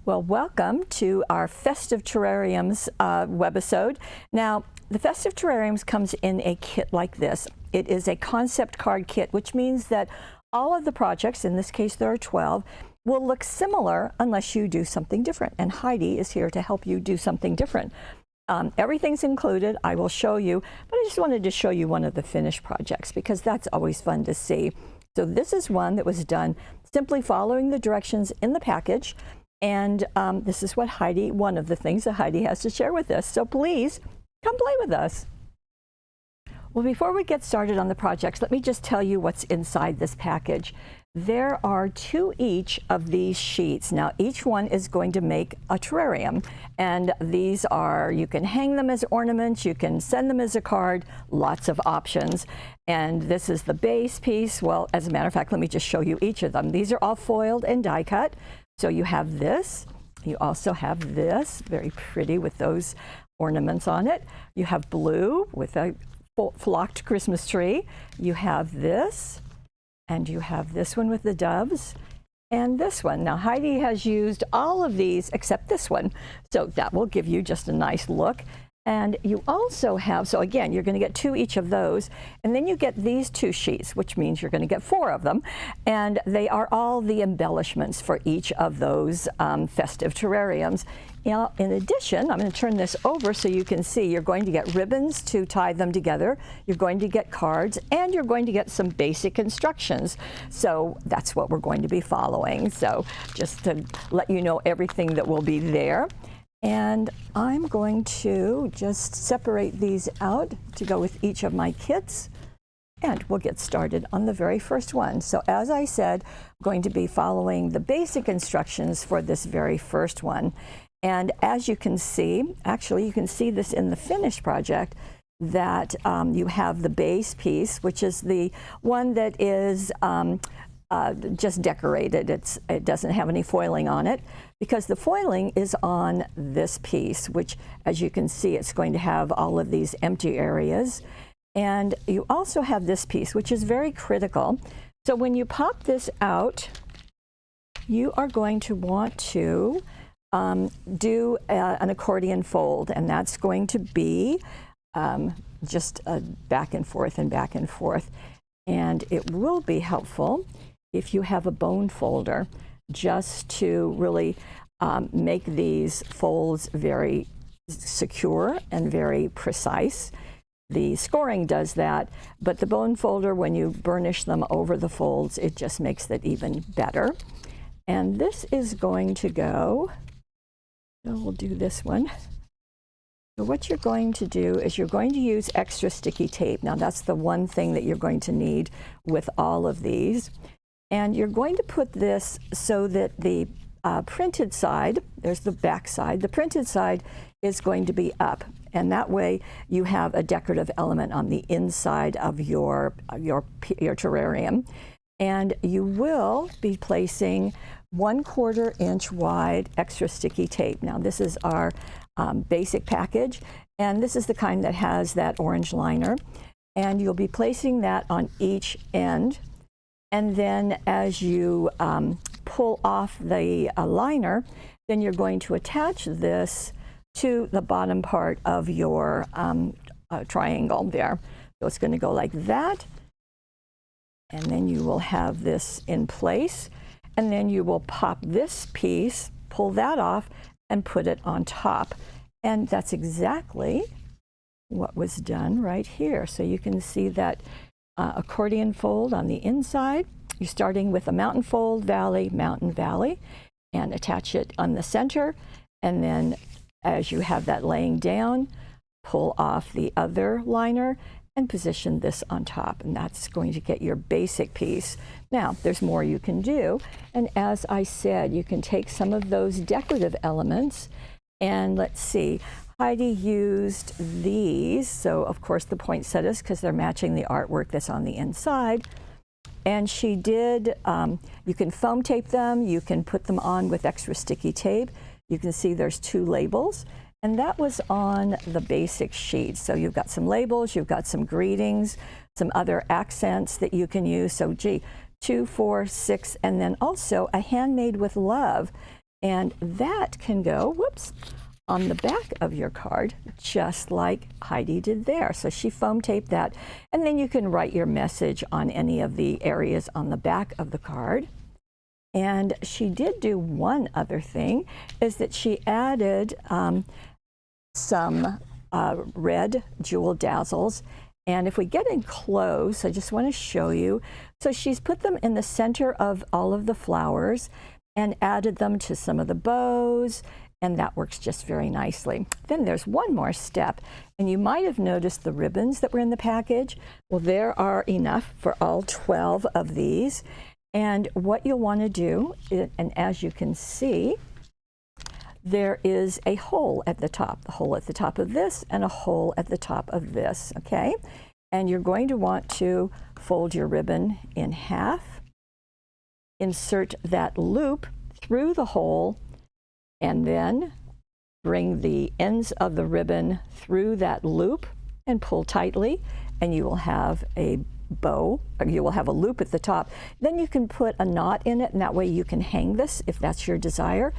Well, welcome to our Festive Terrariums webisode. Now, the Festive Terrariums comes in a kit like this. It is a concept card kit, which means that all of the projects, in this case there are 12, will look similar unless you do something different. And Heidi is here to help you do something different. Everything's included. I will show you, but I just wanted to show you one of the finished projects because that's always fun to see. So this is one that was done simply following the directions in the package. And this is what Heidi, one of the things that Heidi has to share with us. So please come play with us. Well, before we get started on the projects, let me just tell you what's inside this package. There are 2 each of these sheets. Now, each one is going to make a terrarium. And these are, you can hang them as ornaments, you can send them as a card, lots of options. And this is the base piece. Well, as a matter of fact, let me just show you each of them. These are all foiled and die cut. So you have this, you also have this, very pretty with those ornaments on it. You have blue with a flocked Christmas tree. You have this, and you have this one with the doves, and this one. Now Heidi has used all of these except this one, so that will give you just a nice look. And you also have, so again, you're going to get 2 each of those, and then you get these 2 sheets, which means you're going to get 4 of them, and they are all the embellishments for each of those festive terrariums. Now, in addition, I'm going to turn this over so you can see, you're going to get ribbons to tie them together, you're going to get cards, and you're going to get some basic instructions. So that's what we're going to be following. So just to let you know everything that will be there. And I'm going to just separate these out to go with each of my kits, and we'll get started on the very first one. So as I said, I'm going to be following the basic instructions for this very first one. And as you can see, actually you can see this in the finished project, that you have the base piece, which is the one that is just decorated. It doesn't have any foiling on it, because the foiling is on this piece, which, as you can see, it's going to have all of these empty areas. And you also have this piece, which is very critical. So when you pop this out, you are going to want to do an accordion fold, and that's going to be just back and forth and back and forth. And it will be helpful if you have a bone folder, just to really make these folds very secure and very precise. The scoring does that, but the bone folder, when you burnish them over the folds, it just makes it even better. And this is going to go, so we'll do this one. So what you're going to do is you're going to use extra sticky tape. Now that's the one thing that you're going to need with all of these. And you're going to put this so that the printed side, there's the back side, the printed side is going to be up. And that way you have a decorative element on the inside of your terrarium. And you will be placing 1/4 inch wide extra sticky tape. Now this is our basic package, and this is the kind that has that orange liner. And you'll be placing that on each end. And then as you pull off the liner, then you're going to attach this to the bottom part of your triangle there. So it's going to go like that. And then you will have this in place. And then you will pop this piece, pull that off, and put it on top. And that's exactly what was done right here. So you can see that accordion fold on the inside. You're starting with a mountain fold, valley, mountain, valley, and attach it on the center. And then as you have that laying down, pull off the other liner and position this on top. And that's going to get your basic piece. Now, there's more you can do. And as I said, you can take some of those decorative elements, and let's see, Heidi used these. So of course the poinsettias, because they're matching the artwork that's on the inside. And she did, you can foam tape them, you can put them on with extra sticky tape. You can see there's 2 labels, and that was on the basic sheet. So you've got some labels, you've got some greetings, some other accents that you can use. So 2, 4, 6, and then also a handmade with love. And that can go, whoops, on the back of your card, just like Heidi did there. So she foam taped that, and then you can write your message on any of the areas on the back of the card. And she did do one other thing, is that she added some red jewel dazzles. And if we get in close, I just want to show you. So she's put them in the center of all of the flowers and added them to some of the bows, and that works just very nicely. Then there's one more step, and you might have noticed the ribbons that were in the package. Well, there are enough for all 12 of these. And what you'll want to do, and as you can see, there is a hole at the top of this and a hole at the top of this, okay? And you're going to want to fold your ribbon in half, insert that loop through the hole, and then bring the ends of the ribbon through that loop and pull tightly, and you will have a bow, or you will have a loop at the top. Then you can put a knot in it, and that way you can hang this if that's your desire.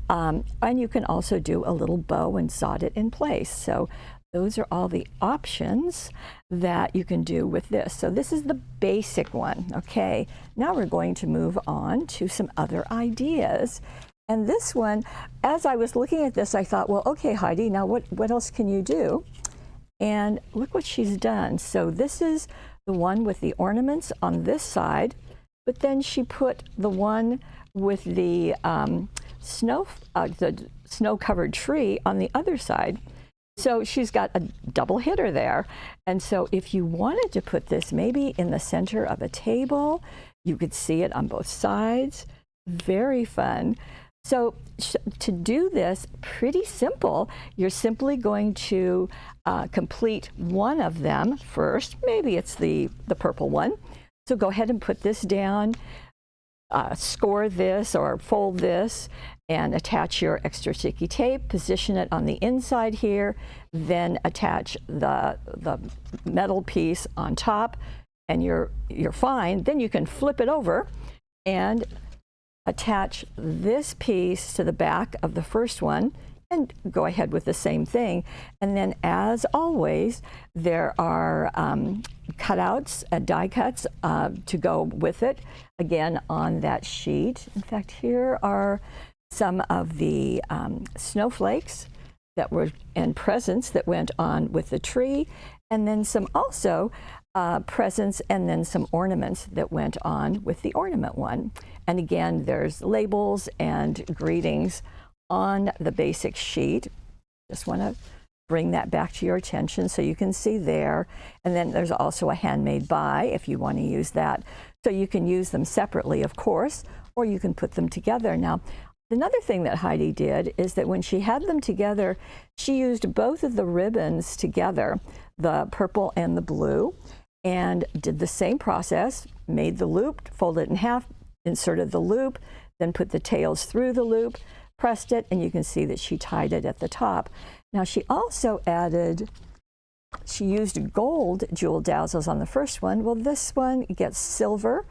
And you can also do a little bow and sod it in place. So those are all the options that you can do with this. So this is the basic one, okay? Now we're going to move on to some other ideas. And this one, as I was looking at this, I thought, well, okay, Heidi, now what else can you do? And look what she's done. So this is the one with the ornaments on this side, but then she put the one with the snow-covered tree on the other side. So she's got a double hitter there. And so if you wanted to put this maybe in the center of a table, you could see it on both sides. Very fun. So to do this, pretty simple. You're simply going to complete one of them first. Maybe it's the purple one. So go ahead and put this down, score this or fold this, and attach your extra sticky tape. Position it on the inside here, then attach the metal piece on top, and you're fine. Then you can flip it over and attach this piece to the back of the first one and go ahead with the same thing. And then, as always, there are cutouts, die cuts to go with it, again, on that sheet. In fact, here are some of the snowflakes that were and presents that went on with the tree, and then some also presents and then some ornaments that went on with the ornament one. And again, there's labels and greetings on the basic sheet. Just want to bring that back to your attention so you can see there. And then there's also a handmade by if you want to use that. So you can use them separately, of course, or you can put them together. Now, another thing that Heidi did is that when she had them together, she used both of the ribbons together, the purple and the blue, and did the same process, made the loop, folded it in half, inserted the loop, then put the tails through the loop, pressed it, and you can see that she tied it at the top. Now she also added, she used gold jewel dazzles on the first one. Well, this one gets silver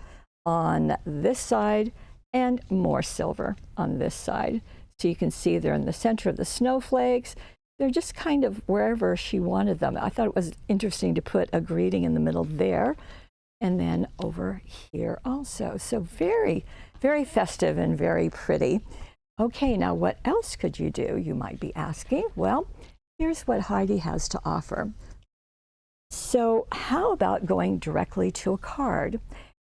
on this side and more silver on this side. So you can see they're in the center of the snowflakes. They're just kind of wherever she wanted them. I thought it was interesting to put a greeting in the middle there, and then over here also. So very, very festive and very pretty. Okay, now what else could you do, you might be asking? Well, here's what Heidi has to offer. So how about going directly to a card?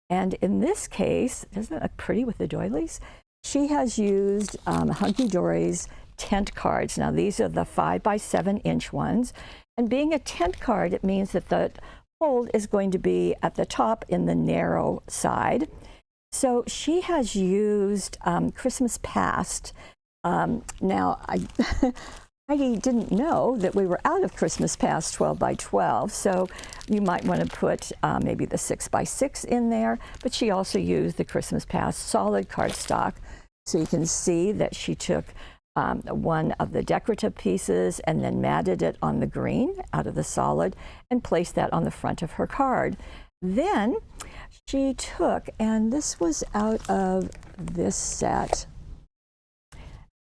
And in this case, isn't it pretty with the doilies? She has used Hunkydory's tent cards. Now these are the 5 by 7 inch ones. And being a tent card, it means that the fold is going to be at the top in the narrow side. So she has used Christmas Past. Now, I didn't know that we were out of Christmas Past 12 by 12, so you might want to put maybe the 6 by 6 in there, but she also used the Christmas Past solid cardstock. So you can see that she took one of the decorative pieces and then matted it on the green out of the solid and placed that on the front of her card. Then she took, and this was out of this set,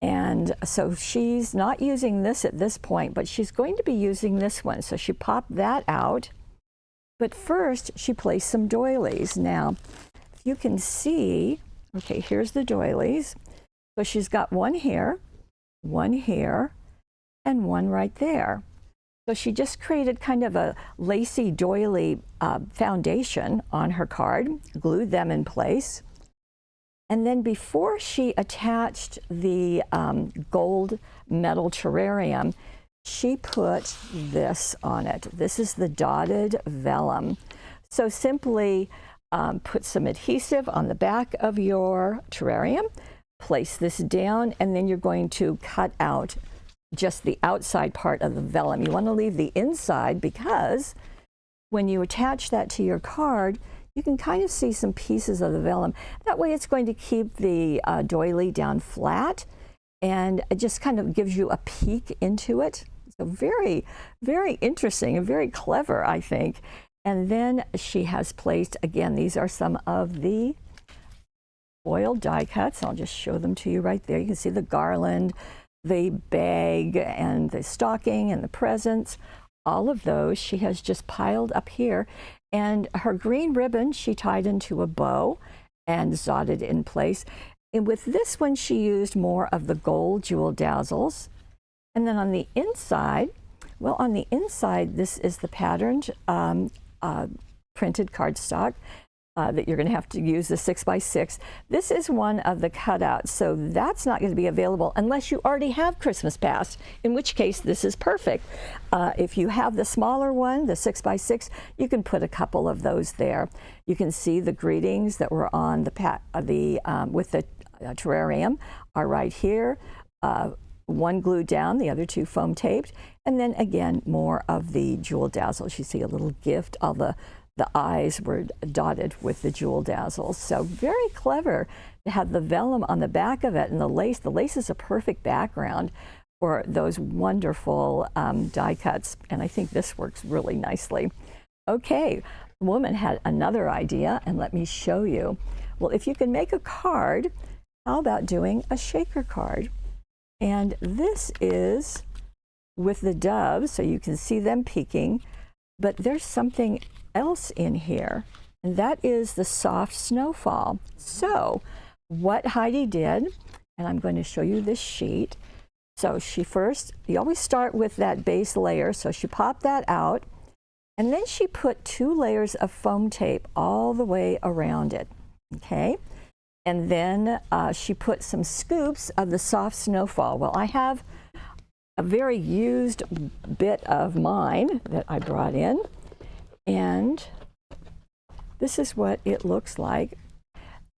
And so she's not using this at this point, but she's going to be using this one. So she popped that out. But first, she placed some doilies. Now, if you can see, okay, here's the doilies. So she's got one here, and one right there. So she just created kind of a lacy doily foundation on her card, glued them in place. And then before she attached the gold metal terrarium, she put this on it. This is the dotted vellum. So simply put some adhesive on the back of your terrarium, place this down, and then you're going to cut out just the outside part of the vellum. You want to leave the inside because when you attach that to your card, you can kind of see some pieces of the vellum. That way it's going to keep the doily down flat, and it just kind of gives you a peek into it. So very, very interesting and very clever, I think. And then she has placed, again, these are some of the foil die cuts. I'll just show them to you right there. You can see the garland, the bag, and the stocking, and the presents. All of those she has just piled up here. And her green ribbon she tied into a bow and knotted in place. And with this one she used more of the gold jewel dazzles. And then on the inside, well, on the inside this is the patterned printed cardstock that you're going to have to use the 6x6. This is one of the cutouts, so that's not going to be available unless you already have Christmas Past, in which case this is perfect. If you have the smaller one, the 6x6, you can put a couple of those there. You can see the greetings that were on with the terrarium are right here. One glued down, the other two foam taped, and then again more of the jewel dazzles. You see a little gift. All the eyes were dotted with the jewel dazzles. So very clever to have the vellum on the back of it, and the lace. The lace is a perfect background for those wonderful die cuts, and I think this works really nicely. Okay, the woman had another idea, and let me show you. Well, if you can make a card, how about doing a shaker card? And this is with the doves, so you can see them peeking, but there's something else in here, and that is the soft snowfall. So what Heidi did, and I'm going to show you this sheet. So you always start with that base layer, so she popped that out, and then she put 2 layers of foam tape all the way around it, okay? And then she put some scoops of the soft snowfall. Well, I have a very used bit of mine that I brought in, and this is what it looks like,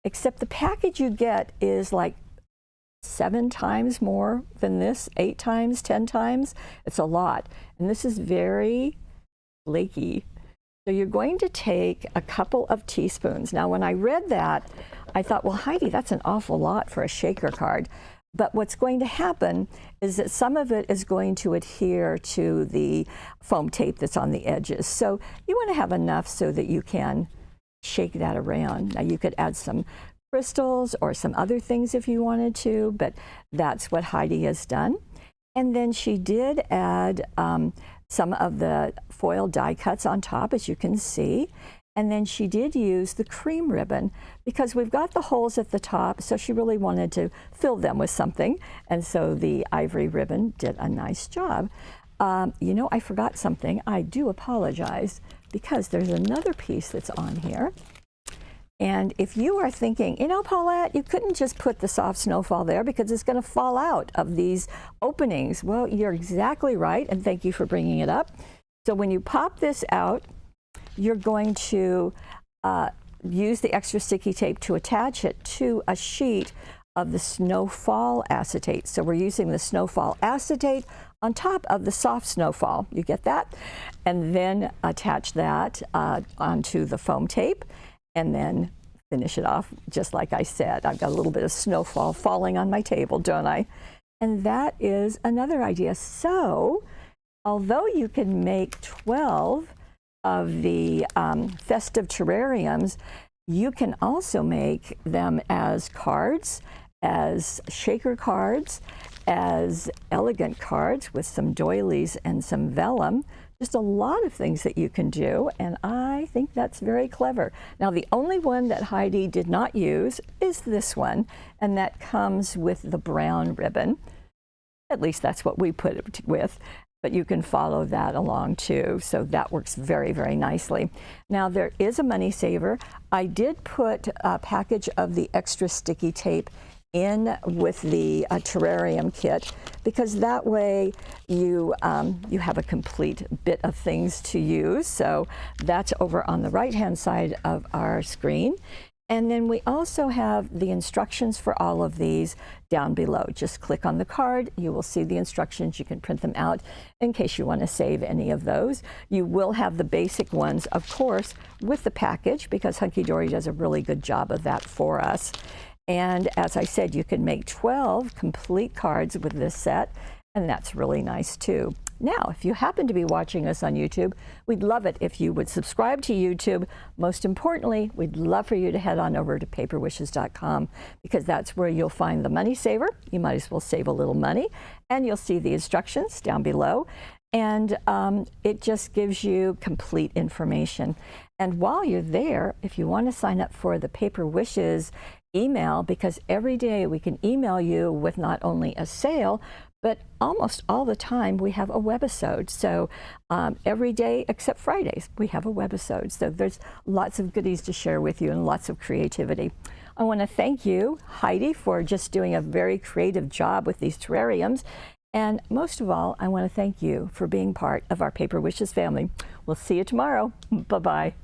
except the package you get is like 7 times more than this, 8 times, 10 times. It's a lot, and this is very flaky. So you're going to take a couple of teaspoons. Now, when I read that, I thought, well, Heidi, that's an awful lot for a shaker card. But what's going to happen is that some of it is going to adhere to the foam tape that's on the edges. So you want to have enough so that you can shake that around. Now, you could add some crystals or some other things if you wanted to, but that's what Heidi has done. And then she did add some of the foil die cuts on top, as you can see. And then she did use the cream ribbon because we've got the holes at the top, so she really wanted to fill them with something. And so the ivory ribbon did a nice job. You know, I forgot something. I do apologize because there's another piece that's on here. And if you are thinking, you know, Paulette, you couldn't just put the soft snowfall there because it's going to fall out of these openings. Well, you're exactly right, and thank you for bringing it up. So when you pop this out, you're going to use the extra sticky tape to attach it to a sheet of the snowfall acetate. So we're using the snowfall acetate on top of the soft snowfall. You get that? And then attach that onto the foam tape, and then finish it off just like I said. I've got a little bit of snowfall falling on my table, don't I? And that is another idea. So although you can make 12 of the festive terrariums, you can also make them as cards as shaker cards, as elegant cards with some doilies and some vellum. Just a lot of things that you can do, and I think that's very clever. Now, the only one that Heidi did not use is this one, and that comes with the brown ribbon. At least that's what we put it with, but you can follow that along too, so that works very, very nicely. Now, there is a money saver. I did put a package of the extra sticky tape in with the terrarium kit, because that way you have a complete bit of things to use. So that's over on the right hand side of our screen. And then we also have the instructions for all of these down below. Just click on the card, you will see the instructions. You can print them out in case you want to save any of those. You will have the basic ones, of course, with the package, because Hunkydory does a really good job of that for us. And as I said, you can make 12 complete cards with this set, and that's really nice too. Now, if you happen to be watching us on YouTube, we'd love it if you would subscribe to YouTube. Most importantly, we'd love for you to head on over to paperwishes.com, because that's where you'll find the money saver. You might as well save a little money, and you'll see the instructions down below. And it just gives you complete information. And while you're there, if you want to sign up for the Paper Wishes email, because every day we can email you with not only a sale, but almost all the time we have a webisode. So every day except Fridays, we have a webisode. So there's lots of goodies to share with you and lots of creativity. I want to thank you, Heidi, for just doing a very creative job with these terrariums. And most of all, I want to thank you for being part of our Paper Wishes family. We'll see you tomorrow. Bye-bye.